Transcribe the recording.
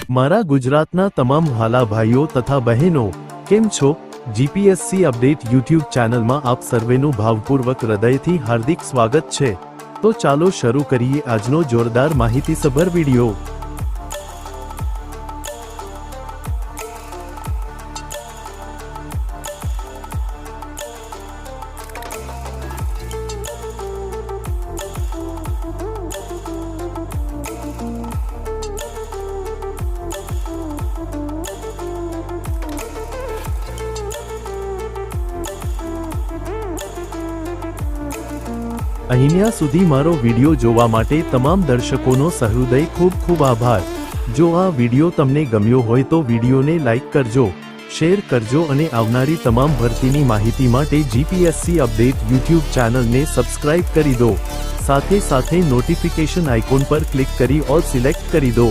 મારા ગુજરાતના તમામ વહાલા ભાઈઓ તથા બહેનો, કેમ છો? જીપીએસસી અપડેટ યુટ્યુબ ચેનલમાં આપ સર્વેનું ભાવપૂર્વક હૃદયથી હાર્દિક સ્વાગત છે। તો ચાલો શરૂ કરીએ આજનો જોરદાર માહિતીસભર વિડિયો। અહીંયા સુધી મારો વિડિયો જોવા માટે તમામ દર્શકોનો સહૃદય ખૂબ ખૂબ આભાર। જો આ વિડિયો તમને ગમ્યો હોય તો વિડિયોને લાઈક કરજો, શેર કરજો અને આવનારી તમામ ભરતીની માહિતી માટે જીપીએસસી અપડેટ યુટ્યુબ ચેનલને સબસ્ક્રાઇબ કરી દો। સાથે સાથે નોટિફિકેશન આઇકોન પર ક્લિક કરી ઓલ સિલેક્ટ કરી દો।